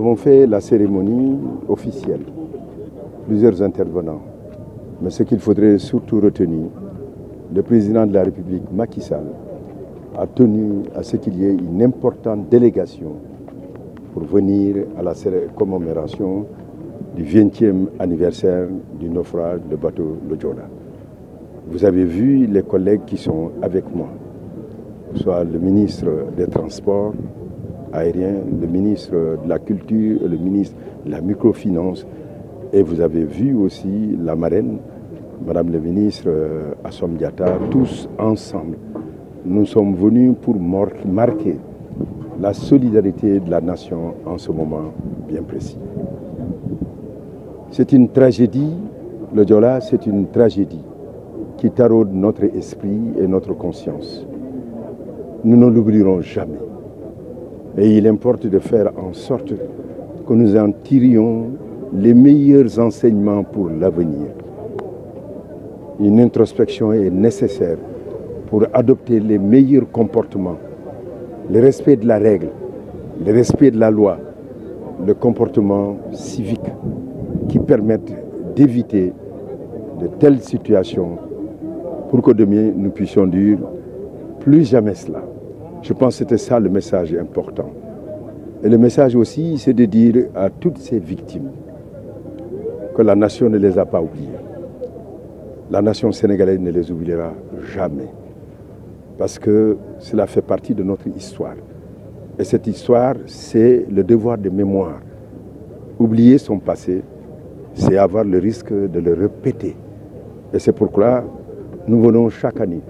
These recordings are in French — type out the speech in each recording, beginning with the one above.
avons fait la cérémonie officielle, plusieurs intervenants. Mais ce qu'il faudrait surtout retenir, le président de la République, Macky Sall, a tenu à ce qu'il y ait une importante délégation pour venir à la commémoration du 20e anniversaire du naufrage du bateau le Joola. Vous avez vu les collègues qui sont avec moi, soit le ministre des Transports aériens, le ministre de la Culture, le ministre de la Microfinance, et vous avez vu aussi la marraine, Madame le ministre Assome Diatta, tous ensemble. Nous sommes venus pour marquer la solidarité de la nation en ce moment bien précis. C'est une tragédie, le Joola, c'est une tragédie qui taraude notre esprit et notre conscience. Nous ne l'oublierons jamais. Et il importe de faire en sorte que nous en tirions les meilleurs enseignements pour l'avenir. Une introspection est nécessaire pour adopter les meilleurs comportements, le respect de la règle, le respect de la loi, le comportement civique qui permettent d'éviter de telles situations pour que demain nous puissions dire plus jamais cela. Je pense que c'était ça le message important. Et le message aussi, c'est de dire à toutes ces victimes que la nation ne les a pas oubliées. La nation sénégalaise ne les oubliera jamais. Parce que cela fait partie de notre histoire. Et cette histoire, c'est le devoir de mémoire. Oublier son passé, c'est avoir le risque de le répéter. Et c'est pourquoi nous venons chaque année.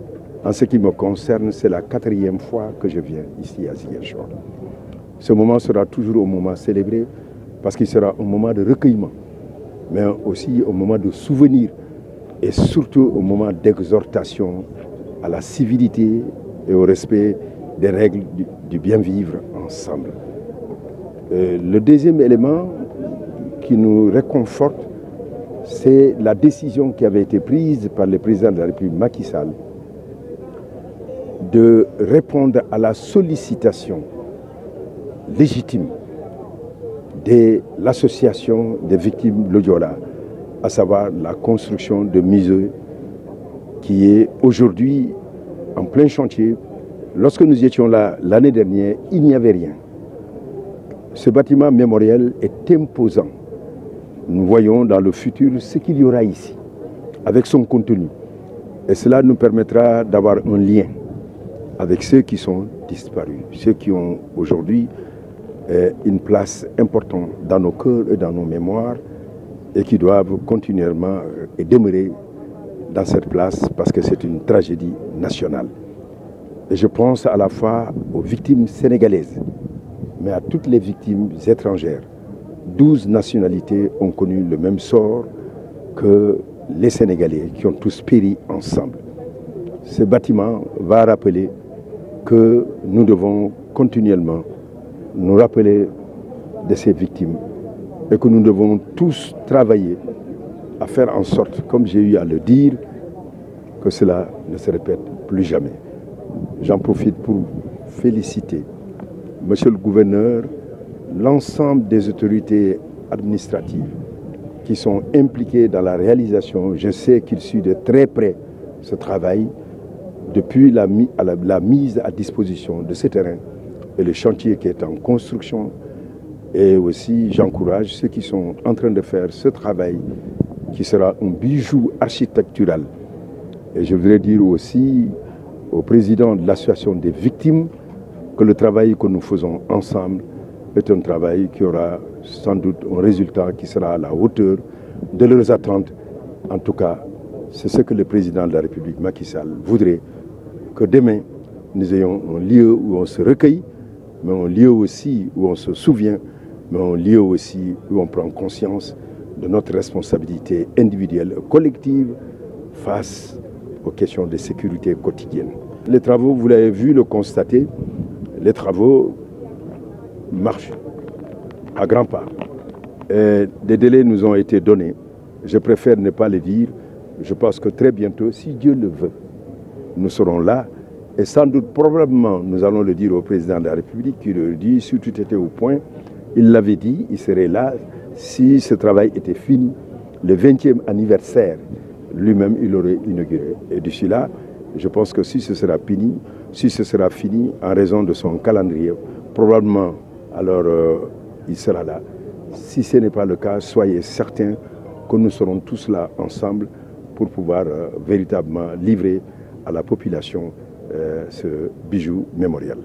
En ce qui me concerne, c'est la 4e fois que je viens ici à Ziguinchor. Ce moment sera toujours un moment célébré parce qu'il sera un moment de recueillement, mais aussi un moment de souvenir et surtout un moment d'exhortation à la civilité et au respect des règles du bien vivre ensemble. Le deuxième élément qui nous réconforte, c'est la décision qui avait été prise par le président de la République, Macky Sall, de répondre à la sollicitation légitime de l'association des victimes le Joola, à savoir la construction de musées qui est aujourd'hui en plein chantier. Lorsque nous étions là l'année dernière, il n'y avait rien. Ce bâtiment mémoriel est imposant. Nous voyons dans le futur ce qu'il y aura ici, avec son contenu. Et cela nous permettra d'avoir un lien avec ceux qui sont disparus, ceux qui ont aujourd'hui une place importante dans nos cœurs et dans nos mémoires et qui doivent continuellement demeurer dans cette place parce que c'est une tragédie nationale. Et je pense à la fois aux victimes sénégalaises, mais à toutes les victimes étrangères. 12 nationalités ont connu le même sort que les Sénégalais qui ont tous péri ensemble. Ce bâtiment va rappeler que nous devons continuellement nous rappeler de ces victimes et que nous devons tous travailler à faire en sorte, comme j'ai eu à le dire, que cela ne se répète plus jamais. J'en profite pour féliciter Monsieur le gouverneur, l'ensemble des autorités administratives qui sont impliquées dans la réalisation. Je sais qu'il suit de très près ce travail depuis la mise à disposition de ce terrain et le chantier qui est en construction. Et aussi, j'encourage ceux qui sont en train de faire ce travail qui sera un bijou architectural. Et je voudrais dire aussi au président de l'association des victimes que le travail que nous faisons ensemble est un travail qui aura sans doute un résultat qui sera à la hauteur de leurs attentes. En tout cas, c'est ce que le président de la République, Macky Sall, voudrait, que demain, nous ayons un lieu où on se recueille, mais un lieu aussi où on se souvient, mais un lieu aussi où on prend conscience de notre responsabilité individuelle et collective face aux questions de sécurité quotidienne. Les travaux, vous l'avez vu, le constater, les travaux marchent à grands pas. Et des délais nous ont été donnés. Je préfère ne pas les dire. Je pense que très bientôt, si Dieu le veut, nous serons là. Et sans doute, probablement, nous allons le dire au président de la République qui le dit, si tout était au point, Il l'avait dit, il serait là si ce travail était fini. Le 20e anniversaire, lui-même, il aurait inauguré. Et d'ici là, je pense que si ce sera fini en raison de son calendrier, probablement, alors il sera là. Si ce n'est pas le cas, soyez certains que nous serons tous là ensemble pour pouvoir véritablement livrer à la population ce bijou mémorial.